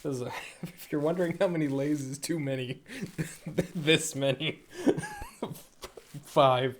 If you're wondering how many lays is too many, this many. Five.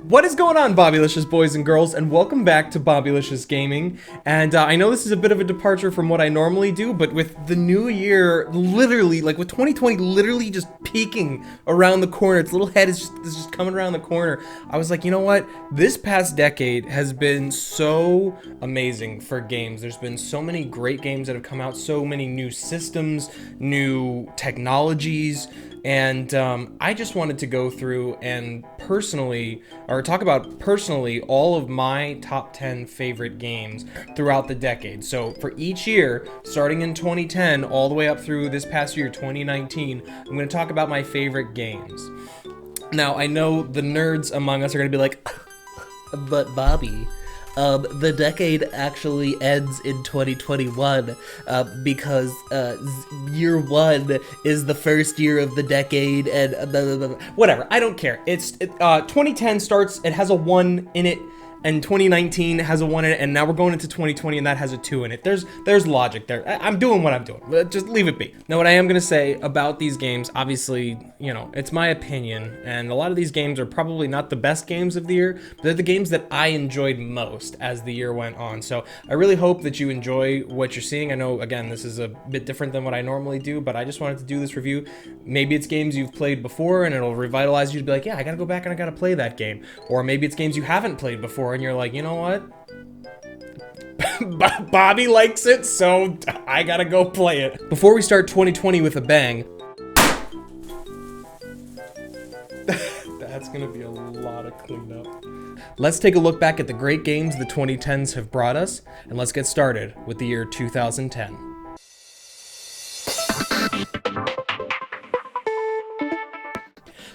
What is going on, Bobbylicious boys and girls, and welcome back to Bobbylicious Gaming. And I know this is a bit of a departure from what I normally do, but with the new year, literally, like with 2020 literally just peeking around the corner, its little head is just coming around the corner, I was like, you know what? This past decade has been so amazing for games. There's been so many great games that have come out, so many new systems, new technologies, and I just wanted to go through and talk about personally all of my top 10 favorite games throughout the decade. So for each year, starting in 2010 all the way up through this past year, 2019, I'm going to talk about my favorite games. Now, I know the nerds among us are going to be like, But Bobby, the decade actually ends in 2021 because year one is the first year of the decade and blah, blah, blah. Whatever, I don't care. 2010 starts, it has a 1 in it, and 2019 has a 1 in it, and now we're going into 2020 and that has a 2 in it. There's logic there. I'm doing what I'm doing. Just leave it be. Now, what I am going to say about these games, obviously, you know, it's my opinion, and a lot of these games are probably not the best games of the year, but they're the games that I enjoyed most as the year went on. So I really hope that you enjoy what you're seeing. I know, again, this is a bit different than what I normally do, but I just wanted to do this review. Maybe it's games you've played before and it'll revitalize you to be like, yeah, I gotta go back and I gotta play that game. Or maybe it's games you haven't played before and you're like, you know what? Bobby likes it, so I gotta go play it. Before we start 2020 with a bang, that's gonna be a lot of cleanup. Let's take a look back at the great games the 2010s have brought us, and let's get started with the year 2010.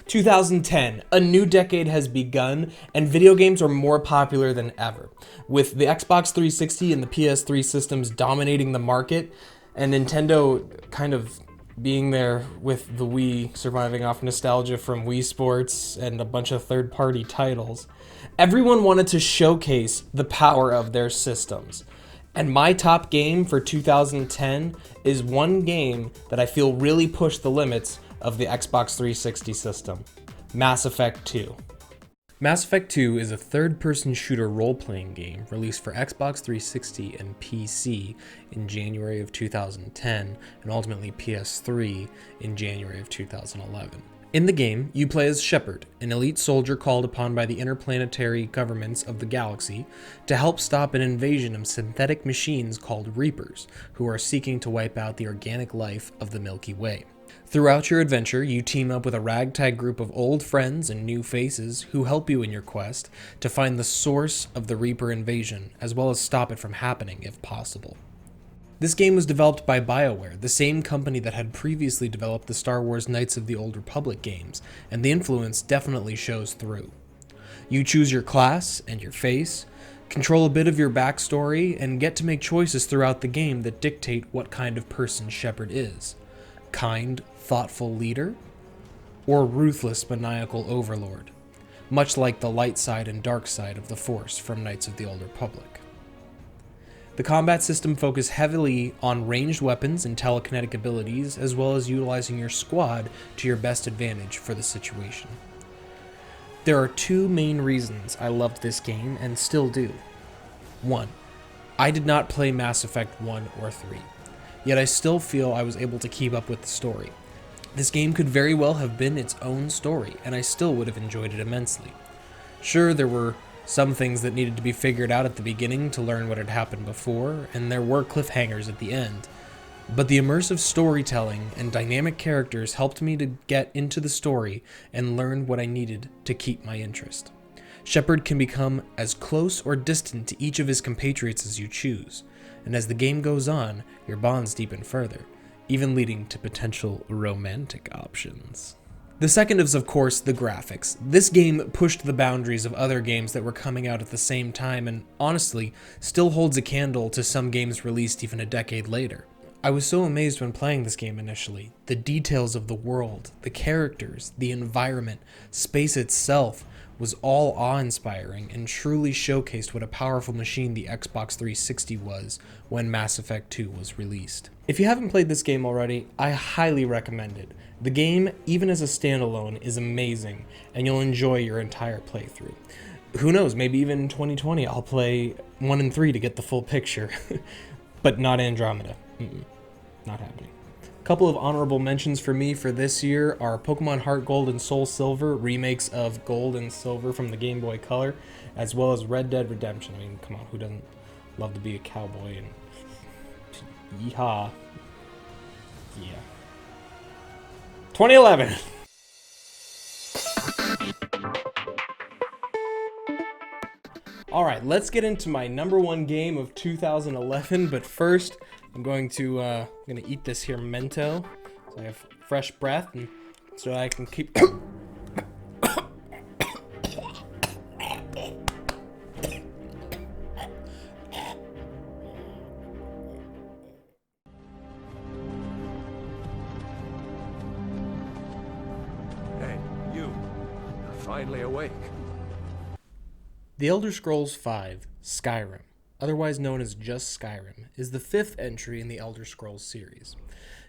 2010, a new decade has begun, and video games are more popular than ever. With the Xbox 360 and the PS3 systems dominating the market, and Nintendo kind of being there with the Wii, surviving off nostalgia from Wii Sports and a bunch of third-party titles, everyone wanted to showcase the power of their systems. And my top game for 2010 is one game that I feel really pushed the limits of the Xbox 360 system, Mass Effect 2. Mass Effect 2 is a third-person shooter role-playing game released for Xbox 360 and PC in January of 2010, and ultimately PS3 in January of 2011. In the game, you play as Shepard, an elite soldier called upon by the interplanetary governments of the galaxy to help stop an invasion of synthetic machines called Reapers, who are seeking to wipe out the organic life of the Milky Way. Throughout your adventure, you team up with a ragtag group of old friends and new faces who help you in your quest to find the source of the Reaper invasion, as well as stop it from happening if possible. This game was developed by BioWare, the same company that had previously developed the Star Wars Knights of the Old Republic games, and the influence definitely shows through. You choose your class and your face, control a bit of your backstory, and get to make choices throughout the game that dictate what kind of person Shepard is. Kind, thoughtful leader, or ruthless, maniacal overlord, much like the light side and dark side of the Force from Knights of the Old Republic. The combat system focuses heavily on ranged weapons and telekinetic abilities, as well as utilizing your squad to your best advantage for the situation. There are two main reasons I loved this game and still do. 1. I did not play Mass Effect 1 or 3. Yet I still feel I was able to keep up with the story. This game could very well have been its own story, and I still would have enjoyed it immensely. Sure, there were some things that needed to be figured out at the beginning to learn what had happened before, and there were cliffhangers at the end. But the immersive storytelling and dynamic characters helped me to get into the story and learn what I needed to keep my interest. Shepard can become as close or distant to each of his compatriots as you choose, and as the game goes on, your bonds deepen further, even leading to potential romantic options. The second is, of course, the graphics. This game pushed the boundaries of other games that were coming out at the same time and, honestly, still holds a candle to some games released even a decade later. I was so amazed when playing this game initially. The details of the world, the characters, the environment, space itself was all awe-inspiring and truly showcased what a powerful machine the Xbox 360 was when Mass Effect 2 was released. If you haven't played this game already, I highly recommend it. The game, even as a standalone, is amazing, and you'll enjoy your entire playthrough. Who knows, maybe even in 2020 I'll play 1 and 3 to get the full picture. But not Andromeda. Not happening. A couple of honorable mentions for me for this year are Pokemon Heart Gold and Soul Silver, remakes of Gold and Silver from the Game Boy Color, as well as Red Dead Redemption. I mean, come on, who doesn't love to be a cowboy? And yeehaw. Yeah. 2011. Alright, let's get into my number one game of 2011, but first I'm going to eat this here Mento so I have fresh breath and so I can keep Hey, you're finally awake. The Elder Scrolls V: Skyrim, otherwise known as just Skyrim, is the 5th entry in the Elder Scrolls series.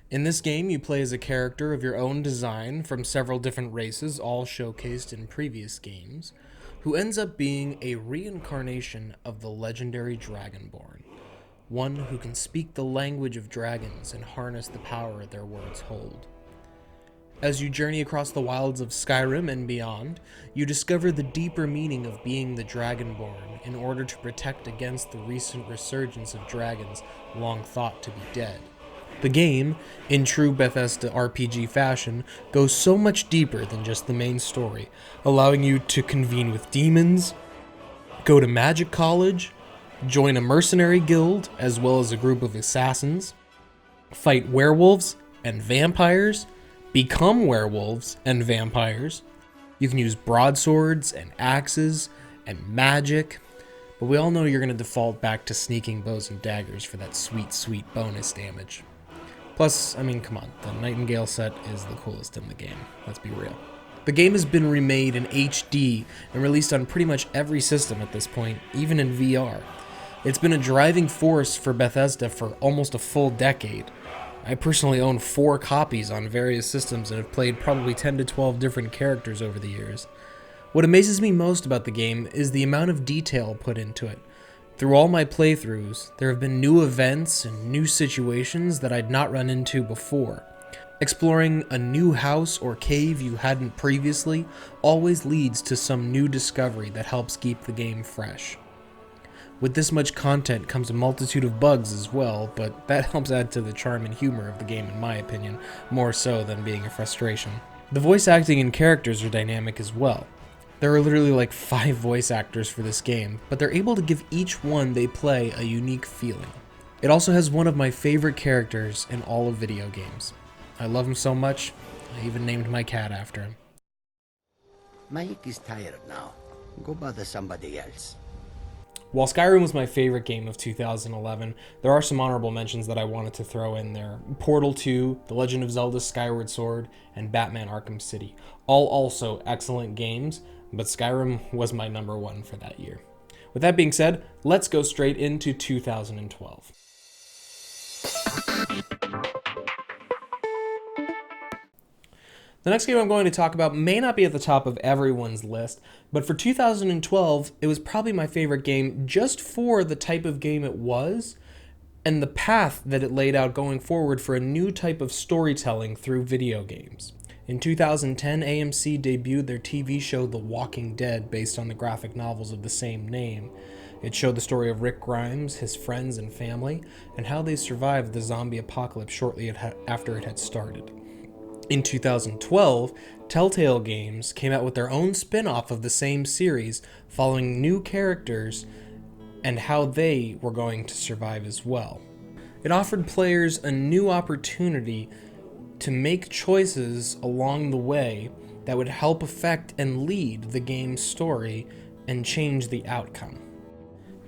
In this game, you play as a character of your own design from several different races, all showcased in previous games, who ends up being a reincarnation of the legendary Dragonborn, one who can speak the language of dragons and harness the power their words hold. As you journey across the wilds of Skyrim and beyond, you discover the deeper meaning of being the Dragonborn in order to protect against the recent resurgence of dragons long thought to be dead. The game, in true Bethesda RPG fashion, goes so much deeper than just the main story, allowing you to convene with demons, go to magic college, join a mercenary guild as well as a group of assassins, fight werewolves and vampires, become werewolves and vampires. You can use broadswords and axes and magic, but we all know you're going to default back to sneaking bows and daggers for that sweet, sweet bonus damage. Plus, I mean, come on, the Nightingale set is the coolest in the game, let's be real. The game has been remade in HD and released on pretty much every system at this point, even in VR. It's been a driving force for Bethesda for almost a full decade. I personally own 4 copies on various systems and have played probably 10 to 12 different characters over the years. What amazes me most about the game is the amount of detail put into it. Through all my playthroughs, there have been new events and new situations that I'd not run into before. Exploring a new house or cave you hadn't previously always leads to some new discovery that helps keep the game fresh. With this much content comes a multitude of bugs as well, but that helps add to the charm and humor of the game in my opinion, more so than being a frustration. The voice acting and characters are dynamic as well. There are literally like 5 voice actors for this game, but they're able to give each one they play a unique feeling. It also has one of my favorite characters in all of video games. I love him so much, I even named my cat after him. Mike is tired now. Go bother somebody else. While Skyrim was my favorite game of 2011, there are some honorable mentions that I wanted to throw in there. Portal 2, The Legend of Zelda Skyward Sword, and Batman Arkham City. All also excellent games, but Skyrim was my number one for that year. With that being said, let's go straight into 2012. The next game I'm going to talk about may not be at the top of everyone's list, but for 2012, it was probably my favorite game just for the type of game it was and the path that it laid out going forward for a new type of storytelling through video games. In 2010, AMC debuted their TV show The Walking Dead based on the graphic novels of the same name. It showed the story of Rick Grimes, his friends and family, and how they survived the zombie apocalypse shortly after it had started. In 2012, Telltale Games came out with their own spin-off of the same series, following new characters and how they were going to survive as well. It offered players a new opportunity to make choices along the way that would help affect and lead the game's story and change the outcome.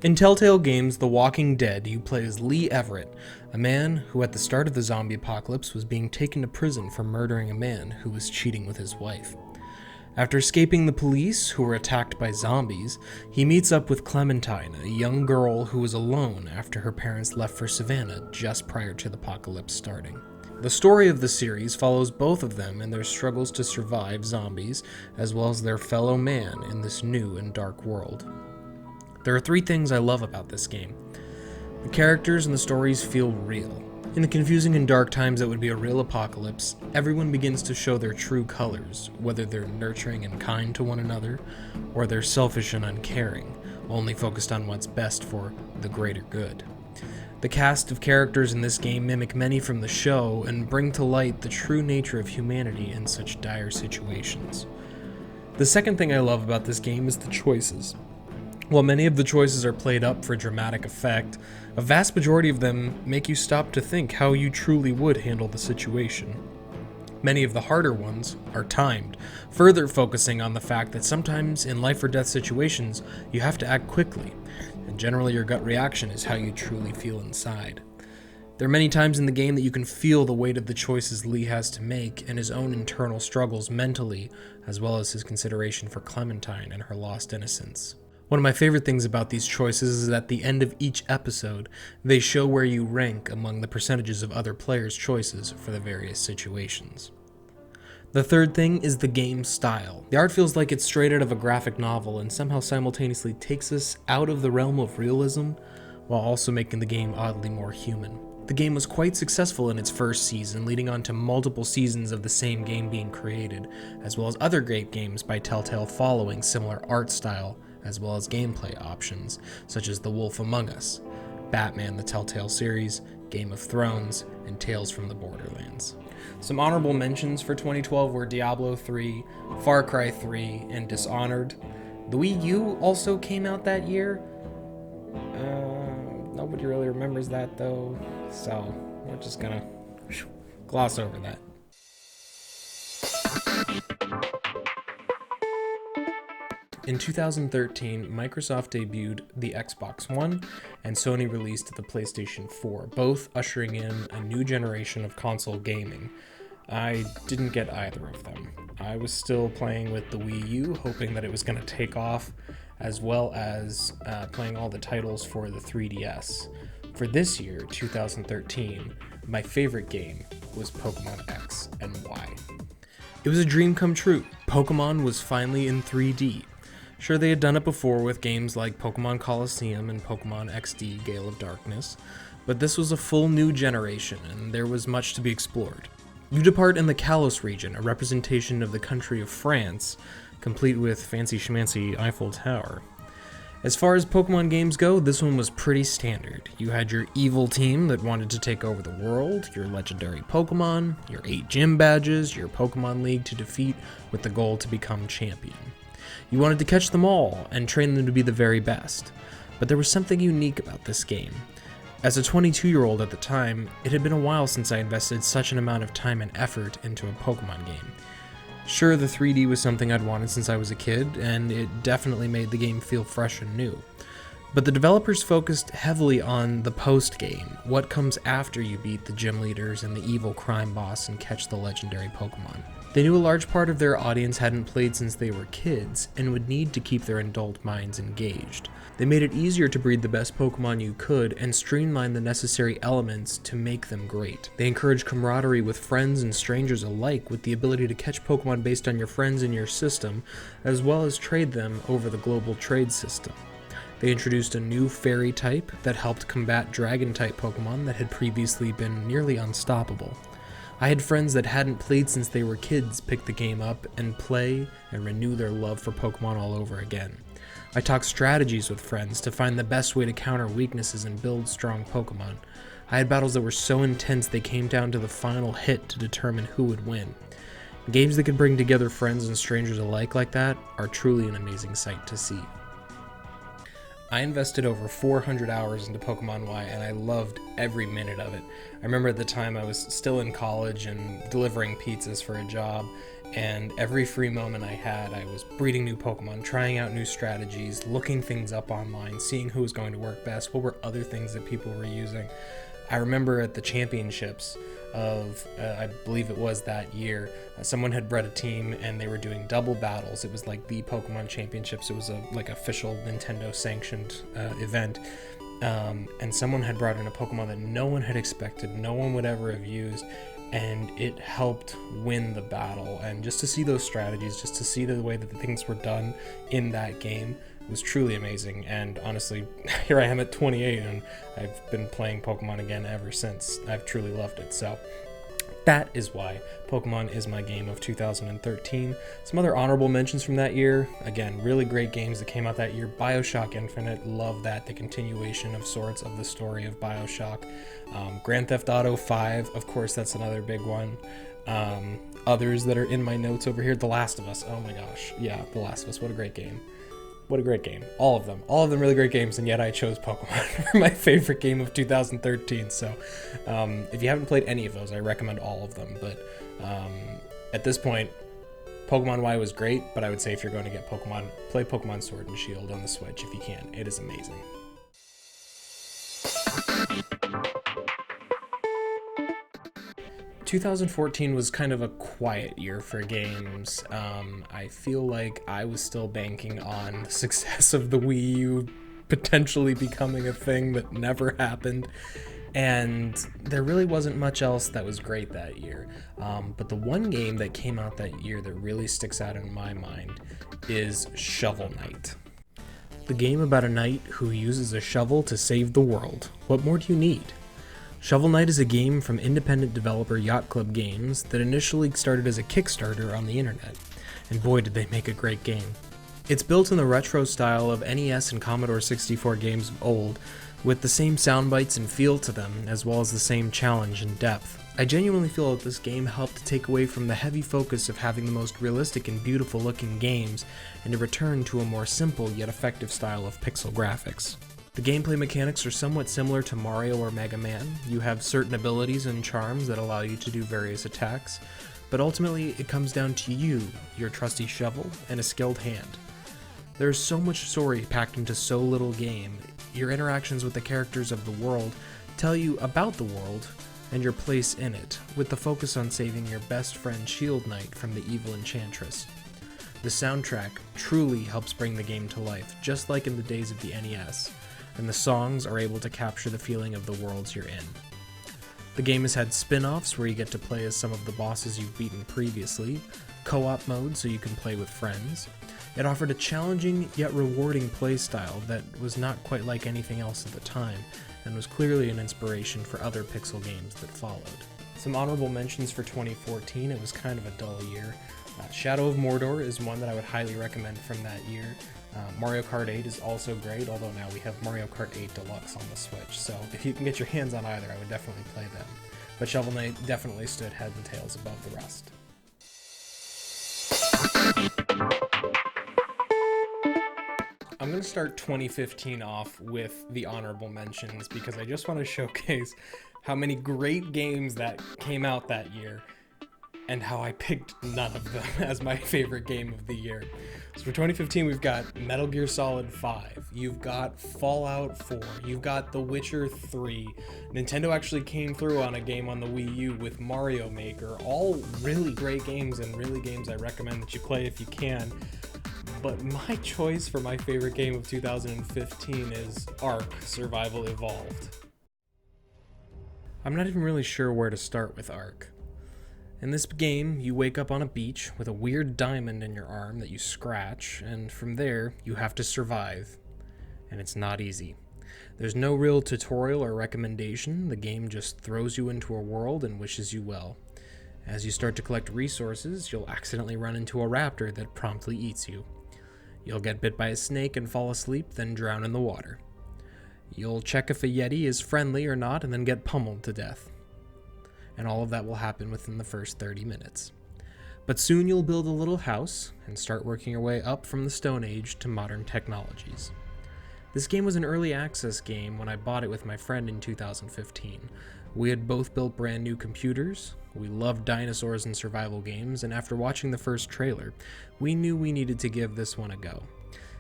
In Telltale Games' The Walking Dead, you play as Lee Everett, a man who at the start of the zombie apocalypse was being taken to prison for murdering a man who was cheating with his wife. After escaping the police, who were attacked by zombies, he meets up with Clementine, a young girl who was alone after her parents left for Savannah just prior to the apocalypse starting. The story of the series follows both of them in their struggles to survive zombies, as well as their fellow man in this new and dark world. There are 3 things I love about this game. The characters and the stories feel real. In the confusing and dark times that would be a real apocalypse, everyone begins to show their true colors, whether they're nurturing and kind to one another, or they're selfish and uncaring, only focused on what's best for the greater good. The cast of characters in this game mimic many from the show and bring to light the true nature of humanity in such dire situations. The second thing I love about this game is the choices. While many of the choices are played up for dramatic effect, a vast majority of them make you stop to think how you truly would handle the situation. Many of the harder ones are timed, further focusing on the fact that sometimes in life or death situations, you have to act quickly, and generally your gut reaction is how you truly feel inside. There are many times in the game that you can feel the weight of the choices Lee has to make and his own internal struggles mentally, as well as his consideration for Clementine and her lost innocence. One of my favorite things about these choices is at the end of each episode, they show where you rank among the percentages of other players' choices for the various situations. The third thing is the game's style. The art feels like it's straight out of a graphic novel and somehow simultaneously takes us out of the realm of realism while also making the game oddly more human. The game was quite successful in its first season, leading on to multiple seasons of the same game being created, as well as other great games by Telltale following similar art style, as well as gameplay options, such as The Wolf Among Us, Batman the Telltale series, Game of Thrones, and Tales from the Borderlands. Some honorable mentions for 2012 were Diablo 3, Far Cry 3, and Dishonored. The Wii U also came out that year. Nobody really remembers that though, so we're just gonna gloss over that. In 2013, Microsoft debuted the Xbox One, and Sony released the PlayStation 4, both ushering in a new generation of console gaming. I didn't get either of them. I was still playing with the Wii U, hoping that it was going to take off, as well as playing all the titles for the 3DS. For this year, 2013, my favorite game was Pokemon X and Y. It was a dream come true. Pokemon was finally in 3D. Sure, they had done it before with games like Pokemon Colosseum and Pokemon XD Gale of Darkness, but this was a full new generation, and there was much to be explored. You depart in the Kalos region, a representation of the country of France, complete with fancy schmancy Eiffel Tower. As far as Pokemon games go, this one was pretty standard. You had your evil team that wanted to take over the world, your legendary Pokemon, your 8 gym badges, your Pokemon League to defeat with the goal to become champion. You wanted to catch them all and train them to be the very best. But there was something unique about this game. As a 22-year-old at the time, it had been a while since I invested such an amount of time and effort into a Pokemon game. Sure, the 3D was something I'd wanted since I was a kid, and it definitely made the game feel fresh and new. But the developers focused heavily on the post-game, what comes after you beat the gym leaders and the evil crime boss and catch the legendary Pokemon. They knew a large part of their audience hadn't played since they were kids and would need to keep their adult minds engaged. They made it easier to breed the best Pokemon you could and streamline the necessary elements to make them great. They encouraged camaraderie with friends and strangers alike, with the ability to catch Pokemon based on your friends in your system, as well as trade them over the global trade system. They introduced a new fairy type that helped combat dragon type Pokemon that had previously been nearly unstoppable. I had friends that hadn't played since they were kids pick the game up and play and renew their love for Pokemon all over again. I talked strategies with friends to find the best way to counter weaknesses and build strong Pokemon. I had battles that were so intense they came down to the final hit to determine who would win. Games that can bring together friends and strangers alike like that are truly an amazing sight to see. I invested over 400 hours into Pokemon Y, and I loved every minute of it. I remember at the time I was still in college and delivering pizzas for a job, And every free moment I had, I was breeding new Pokemon, trying out new strategies, looking things up online, seeing who was going to work best, what were other things that people were using. I remember at the championships of, I believe it was that year, someone had bred a team and they were doing double battles. It was like the Pokemon Championships. It was a like official Nintendo sanctioned event. And someone had brought in a Pokemon that no one had expected, no one would ever have used, and it helped win the battle. And just to see those strategies, just to see the way that the things were done in that game was truly amazing. And honestly, here I am at 28 and I've been playing Pokemon again ever since. I've truly loved it. So that is why Pokemon is my game of 2013. Some other honorable mentions from that year. Again, really great games that came out that year. BioShock Infinite, love that. The continuation of sorts of the story of BioShock. Grand Theft Auto 5, of course, that's another big one. Others that are in my notes over here. The Last of Us. Oh my gosh. Yeah, The Last of Us. What a great game. What a great game. All of them really great games, and yet I chose Pokemon for my favorite game of 2013. So if you haven't played any of those, I recommend all of them. But at this point, Pokemon Y was great, but I would say if you're going to get Pokemon, play Pokemon Sword and Shield on the Switch if you can. It is amazing. – 2014 was kind of a quiet year for games. I feel like I was still banking on the success of the Wii U potentially becoming a thing that never happened, and there really wasn't much else that was great that year. But the one game that came out that year that really sticks out in my mind is Shovel Knight. The game about a knight who uses a shovel to save the world. What more do you need? Shovel Knight is a game from independent developer Yacht Club Games that initially started as a Kickstarter on the internet, and boy did they make a great game. It's built in the retro style of NES and Commodore 64 games of old, with the same sound bites and feel to them, as well as the same challenge and depth. I genuinely feel that this game helped take away from the heavy focus of having the most realistic and beautiful looking games, and to return to a more simple yet effective style of pixel graphics. The gameplay mechanics are somewhat similar to Mario or Mega Man. You have certain abilities and charms that allow you to do various attacks, but ultimately it comes down to you, your trusty shovel, and a skilled hand. There's so much story packed into so little game. Your interactions with the characters of the world tell you about the world and your place in it, with the focus on saving your best friend Shield Knight from the evil Enchantress. The soundtrack truly helps bring the game to life, just like in the days of the NES. And the songs are able to capture the feeling of the worlds you're in. The game has had spin-offs where you get to play as some of the bosses you've beaten previously, co-op mode so you can play with friends. It offered a challenging yet rewarding playstyle that was not quite like anything else at the time, and was clearly an inspiration for other pixel games that followed. Some honorable mentions for 2014, it was kind of a dull year. Shadow of Mordor is one that I would highly recommend from that year. Mario Kart 8 is also great, although now we have Mario Kart 8 Deluxe on the Switch, so if you can get your hands on either, I would definitely play them. But Shovel Knight definitely stood head and tails above the rest. I'm going to start 2015 off with the honorable mentions because I just want to showcase how many great games that came out that year and how I picked none of them as my favorite game of the year. So for 2015, we've got Metal Gear Solid 5, you've got Fallout 4, you've got The Witcher 3, Nintendo actually came through on a game on the Wii U with Mario Maker, all really great games and really games I recommend that you play if you can. But my choice for my favorite game of 2015 is Ark: Survival Evolved. I'm not even really sure where to start with Ark. In this game, you wake up on a beach with a weird diamond in your arm that you scratch, and from there, you have to survive. And it's not easy. There's no real tutorial or recommendation, the game just throws you into a world and wishes you well. As you start to collect resources, you'll accidentally run into a raptor that promptly eats you. You'll get bit by a snake and fall asleep, then drown in the water. You'll check if a Yeti is friendly or not, and then get pummeled to death. And all of that will happen within the first 30 minutes. But soon you'll build a little house and start working your way up from the Stone Age to modern technologies. This game was an early access game when I bought it with my friend in 2015, We had both built brand new computers, we loved dinosaurs and survival games, and after watching the first trailer, we knew we needed to give this one a go.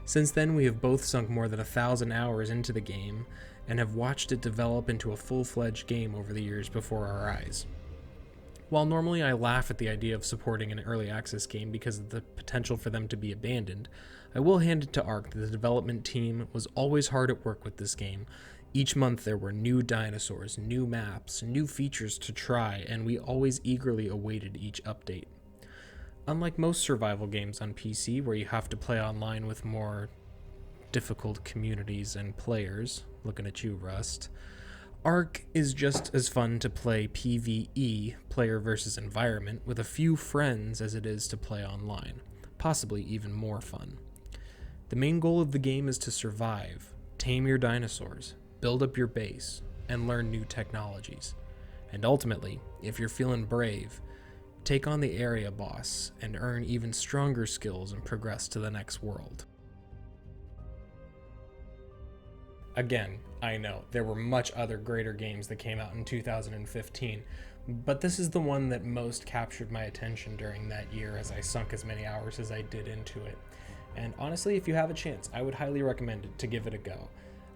Since then, we have both sunk more than 1,000 hours into the game and have watched it develop into a full-fledged game over the years before our eyes. While normally I laugh at the idea of supporting an early access game because of the potential for them to be abandoned, I will hand it to ARK that the development team was always hard at work with this game. Each month there were new dinosaurs, new maps, new features to try, and we always eagerly awaited each update. Unlike most survival games on PC, where you have to play online with more difficult communities and players, looking at you, Rust, ARK is just as fun to play PvE, player versus environment, with a few friends as it is to play online, possibly even more fun. The main goal of the game is to survive, tame your dinosaurs, build up your base, and learn new technologies. And ultimately, if you're feeling brave, take on the area boss and earn even stronger skills and progress to the next world. Again, I know, there were much other greater games that came out in 2015, but this is the one that most captured my attention during that year as I sunk as many hours as I did into it. And honestly, if you have a chance, I would highly recommend it to give it a go.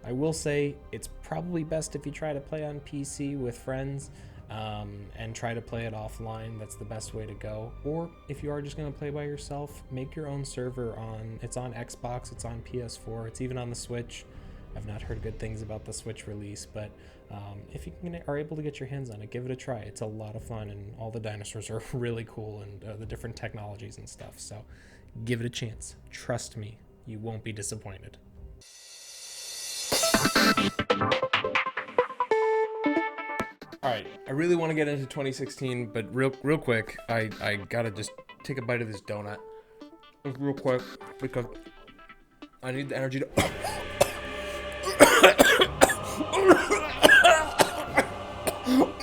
I will say, it's probably best if you try to play on PC with friends, and try to play it offline. That's the best way to go. Or if you are just going to play by yourself, make your own server it's on Xbox, it's on PS4, it's even on the Switch. I've not heard good things about the Switch release, but if you are able to get your hands on it, give it a try. It's a lot of fun, and all the dinosaurs are really cool, and the different technologies and stuff. So give it a chance. Trust me, you won't be disappointed. All right, I really want to get into 2016, but real quick, I gotta just take a bite of this donut real quick because I need the energy to.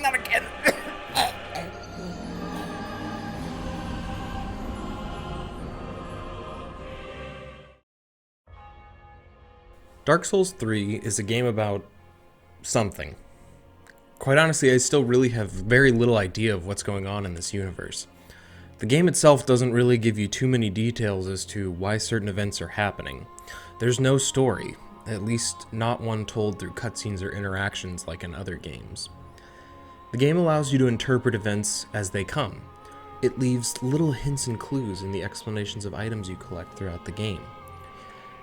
Not again. Dark Souls 3 is a game about something. Quite honestly, I still really have very little idea of what's going on in this universe. The game itself doesn't really give you too many details as to why certain events are happening. There's no story, at least not one told through cutscenes or interactions like in other games. The game allows you to interpret events as they come. It leaves little hints and clues in the explanations of items you collect throughout the game.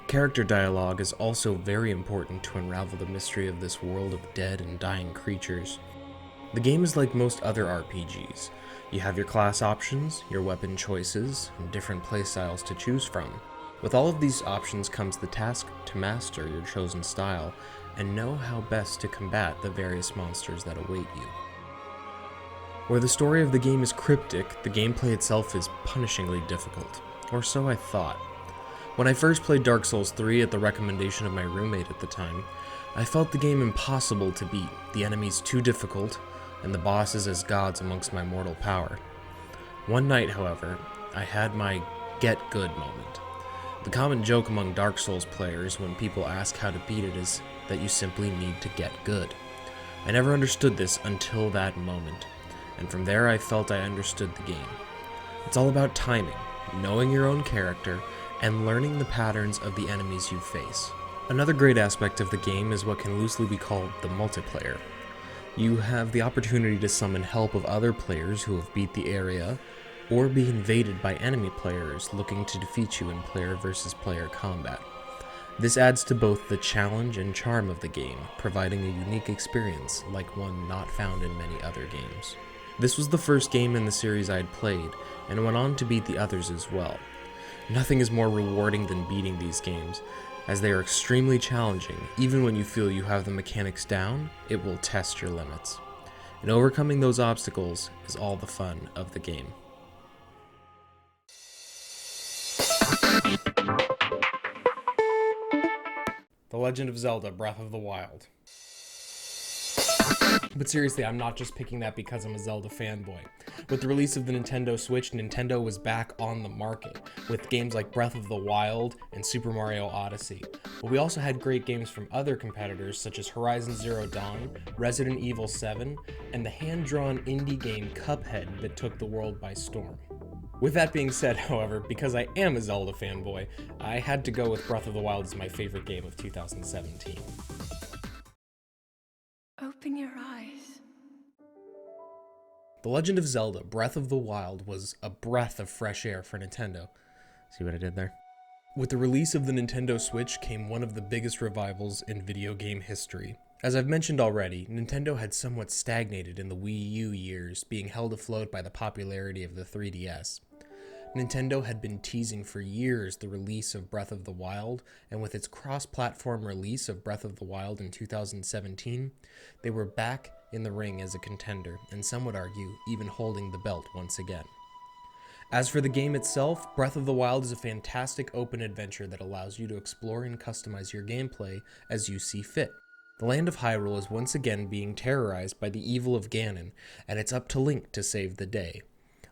Character dialogue is also very important to unravel the mystery of this world of dead and dying creatures. The game is like most other RPGs. You have your class options, your weapon choices, and different playstyles to choose from. With all of these options comes the task to master your chosen style and know how best to combat the various monsters that await you. Where the story of the game is cryptic, the gameplay itself is punishingly difficult, or so I thought. When I first played Dark Souls 3 at the recommendation of my roommate at the time, I felt the game impossible to beat, the enemies too difficult, and the bosses as gods amongst my mortal power. One night, however, I had my get good moment. The common joke among Dark Souls players when people ask how to beat it is that you simply need to get good. I never understood this until that moment, and from there I felt I understood the game. It's all about timing, knowing your own character, and learning the patterns of the enemies you face. Another great aspect of the game is what can loosely be called the multiplayer. You have the opportunity to summon help of other players who have beat the area, or be invaded by enemy players looking to defeat you in player versus player combat. This adds to both the challenge and charm of the game, providing a unique experience like one not found in many other games. This was the first game in the series I had played, and went on to beat the others as well. Nothing is more rewarding than beating these games, as they are extremely challenging. Even when you feel you have the mechanics down, it will test your limits. And overcoming those obstacles is all the fun of the game. The Legend of Zelda: Breath of the Wild. But seriously, I'm not just picking that because I'm a Zelda fanboy. With the release of the Nintendo Switch, Nintendo was back on the market, with games like Breath of the Wild and Super Mario Odyssey. But we also had great games from other competitors such as Horizon Zero Dawn, Resident Evil 7, and the hand-drawn indie game Cuphead that took the world by storm. With that being said, however, because I am a Zelda fanboy, I had to go with Breath of the Wild as my favorite game of 2017. Open your eyes. The Legend of Zelda Breath of the Wild was a breath of fresh air for Nintendo. See what I did there? With the release of the Nintendo Switch came one of the biggest revivals in video game history. As I've mentioned already, Nintendo had somewhat stagnated in the Wii U years, being held afloat by the popularity of the 3DS. Nintendo had been teasing for years the release of Breath of the Wild, and with its cross-platform release of Breath of the Wild in 2017, they were back in the ring as a contender, and some would argue, even holding the belt once again. As for the game itself, Breath of the Wild is a fantastic open adventure that allows you to explore and customize your gameplay as you see fit. The land of Hyrule is once again being terrorized by the evil of Ganon, and it's up to Link to save the day.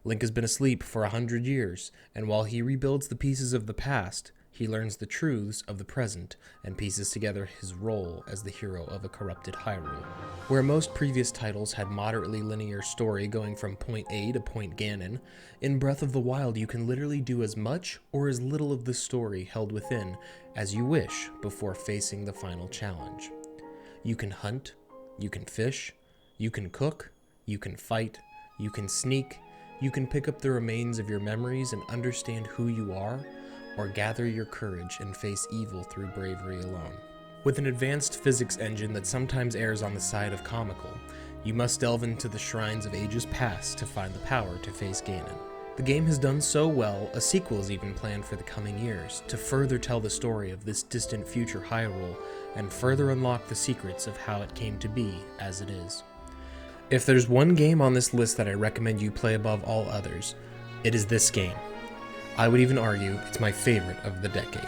Link has been asleep for 100 years, and while he rebuilds the pieces of the past, he learns the truths of the present and pieces together his role as the hero of a corrupted Hyrule. Where most previous titles had moderately linear story going from point A to point Ganon, in Breath of the Wild you can literally do as much or as little of the story held within as you wish before facing the final challenge. You can hunt, you can fish, you can cook, you can fight, you can sneak, you can pick up the remains of your memories and understand who you are, or gather your courage and face evil through bravery alone. With an advanced physics engine that sometimes errs on the side of comical, you must delve into the shrines of ages past to find the power to face Ganon. The game has done so well, a sequel is even planned for the coming years, to further tell the story of this distant future Hyrule, and further unlock the secrets of how it came to be as it is. If there's one game on this list that I recommend you play above all others, it is this game. I would even argue it's my favorite of the decade.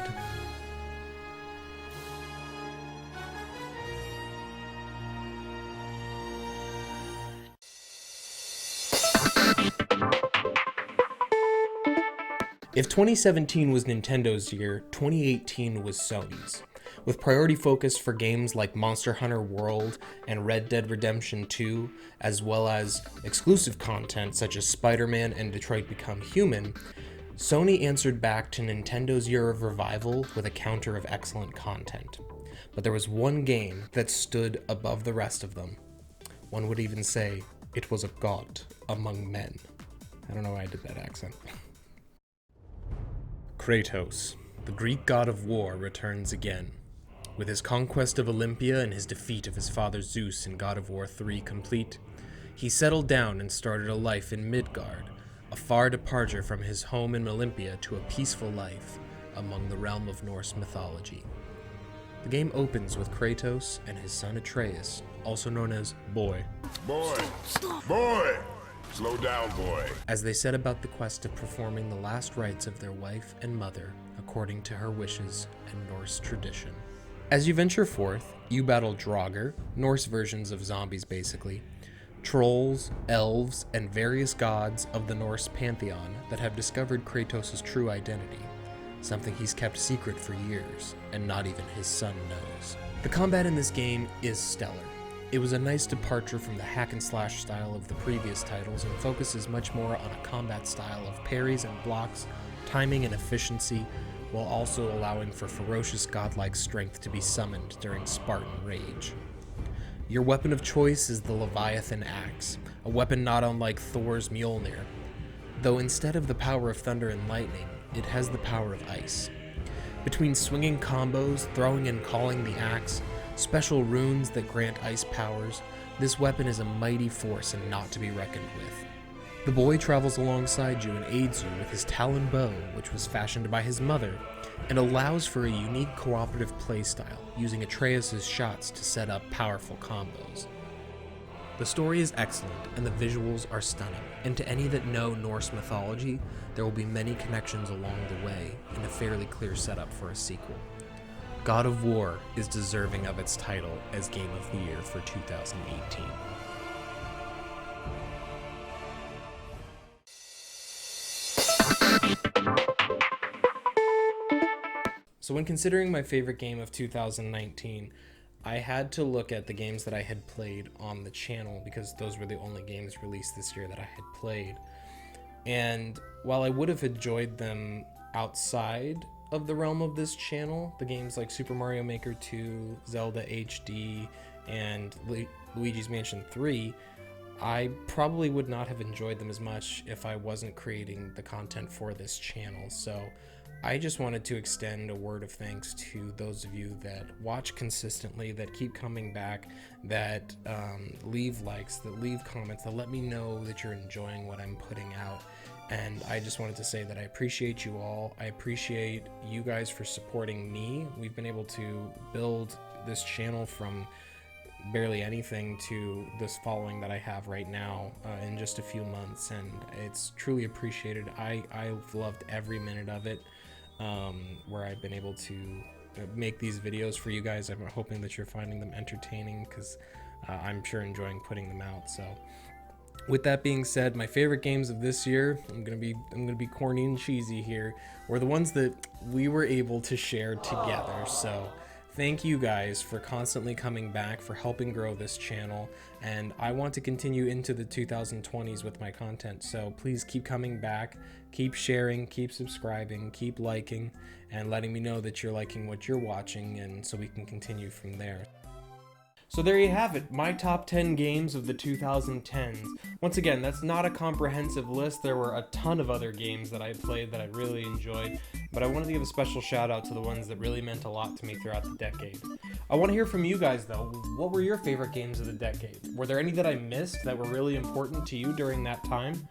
If 2017 was Nintendo's year, 2018 was Sony's. With priority focus for games like Monster Hunter World and Red Dead Redemption 2, as well as exclusive content such as Spider-Man and Detroit Become Human, Sony answered back to Nintendo's year of revival with a counter of excellent content. But there was one game that stood above the rest of them. One would even say it was a god among men. I don't know why I did that accent. Kratos, the Greek god of war, returns again. With his conquest of Olympia and his defeat of his father Zeus in God of War 3 complete, he settled down and started a life in Midgard, a far departure from his home in Olympia to a peaceful life among the realm of Norse mythology. The game opens with Kratos and his son Atreus, also known as Boy. Boy! Boy! Slow down, boy. As they set about the quest of performing the last rites of their wife and mother according to her wishes and Norse tradition. As you venture forth, you battle Draugr, Norse versions of zombies basically, trolls, elves, and various gods of the Norse pantheon that have discovered Kratos' true identity, something he's kept secret for years, and not even his son knows. The combat in this game is stellar. It was a nice departure from the hack and slash style of the previous titles and focuses much more on a combat style of parries and blocks, timing and efficiency, while also allowing for ferocious godlike strength to be summoned during Spartan rage. Your weapon of choice is the Leviathan Axe, a weapon not unlike Thor's Mjolnir, though instead of the power of thunder and lightning, it has the power of ice. Between swinging combos, throwing and calling the axe, special runes that grant ice powers, this weapon is a mighty force and not to be reckoned with. The boy travels alongside you and aids you with his Talon bow, which was fashioned by his mother, and allows for a unique cooperative playstyle, using Atreus' shots to set up powerful combos. The story is excellent, and the visuals are stunning, and to any that know Norse mythology, there will be many connections along the way, and a fairly clear setup for a sequel. God of War is deserving of its title as Game of the Year for 2018. So when considering my favorite game of 2019, I had to look at the games that I had played on the channel because those were the only games released this year that I had played. And while I would have enjoyed them outside of the realm of this channel, the games like Super Mario Maker 2, Zelda HD, and Luigi's Mansion 3, I probably would not have enjoyed them as much if I wasn't creating the content for this channel. So I just wanted to extend a word of thanks to those of you that watch consistently, that keep coming back, that leave likes, that leave comments, that let me know that you're enjoying what I'm putting out. And I just wanted to say that I appreciate you all. I appreciate you guys for supporting me. We've been able to build this channel from barely anything to this following that I have right now in just a few months, and it's truly appreciated. I've loved every minute of it, where I've been able to make these videos for you guys. I'm hoping that you're finding them entertaining, because I'm sure enjoying putting them out. So with that being said, my favorite games of this year, I'm gonna be corny and cheesy here, were the ones that we were able to share together. So thank you guys for constantly coming back, for helping grow this channel, and I want to continue into the 2020s with my content. So please keep coming back, keep sharing, keep subscribing, keep liking, and letting me know that you're liking what you're watching, and so we can continue from there. So there you have it, my top 10 games of the 2010s. Once again, that's not a comprehensive list. There were a ton of other games that I played that I really enjoyed, but I wanted to give a special shout out to the ones that really meant a lot to me throughout the decade. I want to hear from you guys though. What were your favorite games of the decade? Were there any that I missed that were really important to you during that time?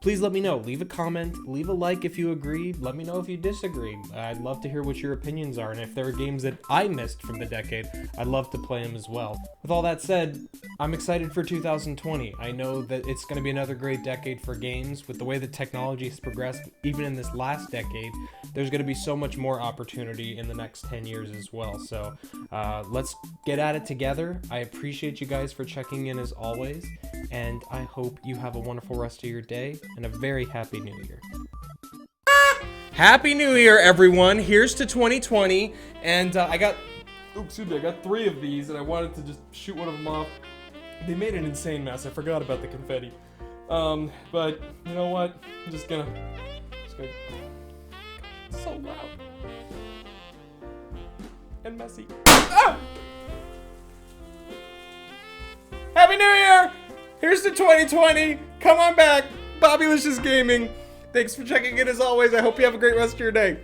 Please let me know. Leave a comment, leave a like if you agree, let me know if you disagree. I'd love to hear what your opinions are, and if there are games that I missed from the decade, I'd love to play them as well. With all that said, I'm excited for 2020. I know that it's going to be another great decade for games. With the way that technology has progressed, even in this last decade, there's going to be so much more opportunity in the next 10 years as well. So let's get at it together. I appreciate you guys for checking in as always, and I hope you have a wonderful rest of your day and a very happy new year. Happy New Year, everyone. Here's to 2020, and I got 3 of these, and I wanted to just shoot one of them off. They made an insane mess. I forgot about the confetti. But you know what? I'm just gonna it's so loud and messy. Ah! Happy New Year! Here's to 2020. Come on back. Bobbylicious Gaming. Thanks for checking in as always. I hope you have a great rest of your day.